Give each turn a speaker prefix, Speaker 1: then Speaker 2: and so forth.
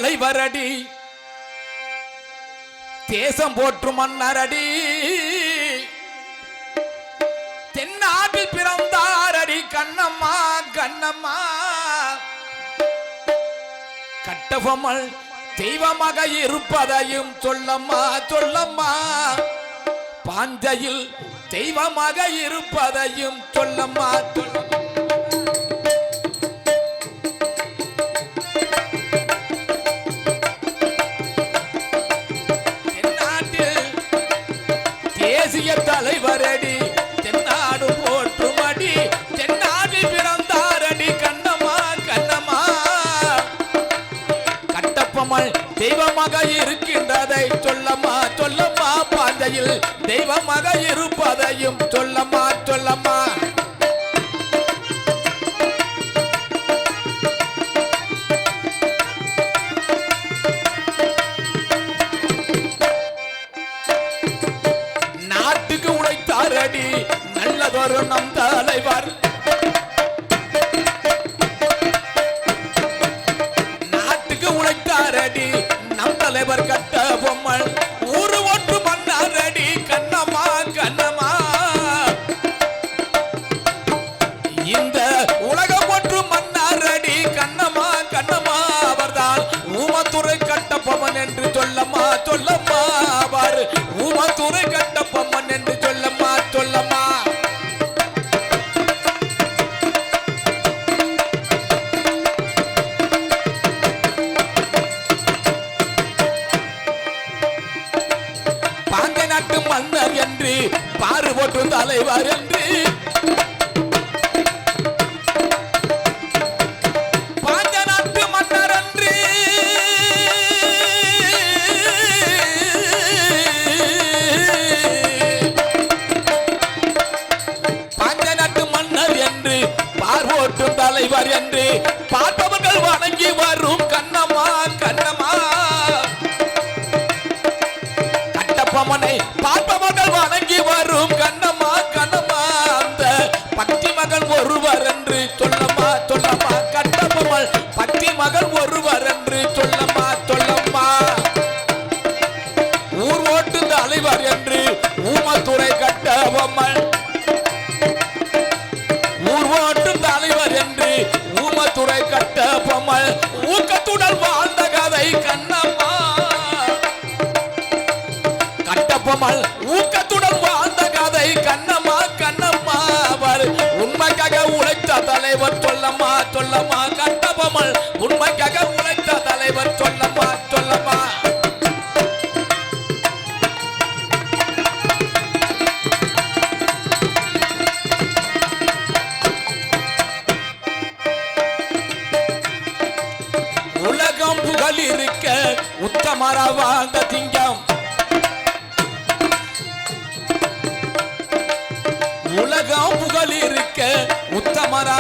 Speaker 1: தலைவரடி தேசம் போற்றும் மன்னரடி தென்னாட்டில் பிறந்தாரடி கண்ணம்மா கண்ணம்மா கட்டபொம்மன் தெய்வமாக இருப்பதையும் சொல்லம்மா சொல்லம்மா பாஞ்சையில் தெய்வமாக இருப்பதையும் சொல்லம்மா தென்னாட்டில் தேசிய தலைவரடி தென்னாடு போற்றுமடி தென்னாட்டில் பிறந்தாரடி கண்ணம்மா கண்ணம்மா கட்டபொம்மன் தெய்வமாக இருக்கின்றதை சொல்லம்மா சொல்லம்மா பாஞ்சையில் தெய்வமாக இருப்பதையும் சொல்லம்மா சொல்லம்மா நாட்டுக்கு உழைத்தாரடி நல்லதொரு நம் தலைவர் நாட்டுக்கு உழைத்தாரடி நம் தலைவர் கட்டபொம்மன் ஊரு ஒன்று மன்னாரடி கண்ணம்மா கண்ணம்மா இந்த உலகம் ஒன்று மன்னாரடி கண்ணம்மா கண்ணம்மா அவர்தான் ஊமத்துறை கட்டபொம்மன் என்று சொல்லம்மா சொல்லம்மா அவர் ஊமத்துறை கட்டபொம்மன் என்று சொல்லம்மா சொல்லம்மா பாஞ்ச நாட்டு மன்னர் என்று பாரு போட்டு தலைவர் என்று பாஞ்ச நாட்டு மன்னர் என்று பாஞ்ச நாட்டு மன்னர் என்று பார்வோட்டும் தலைவர் என்று பார்ப்பவர்கள் வணங்கி வரும் கண்ணம்மா கண்ணம்மா கட்டபொம்மனை பார்ப்பவர்கள் வணங்கி வரும் கண்ணம்மா கண்ணம்மா அந்த பக்தி மகன் ஒருவர் என்று சொல்லம்மா சொல்லம்மா கட்டபொம்மன் பக்தி மகன் ஒருவர் என்று சொல்லம்மா சொல்லம்மா ஊர் ஓட்டு தலைவர் என்று ஊமத்துறை கட்டபொம்மன் ஊர் ஓட்டும் தலைவர் என்று ஊமத்துறை கட்டபொம்மன் ஊக்கத்துடன் வாழ்ந்த கதை கண்ணம்மா கட்டபொம்மன் ஊக்கத்துடன் வாழ்ந்த கதை கண்ணம்மா கண்ணம்மா அவர் உண்மைக்காக உழைத்த தலைவர் சொல்லம்மா சொல்லம்மா கட்டபொம்மன் உண்மைக்காக உழைத்த தலைவர் சொல்லம்மா சொல்லம்மா உலகம் புகழ் இருக்க உத்தமரா வாழ்ந்த திங்கம் உலகம் புகழ் இருக்க உத்தமரா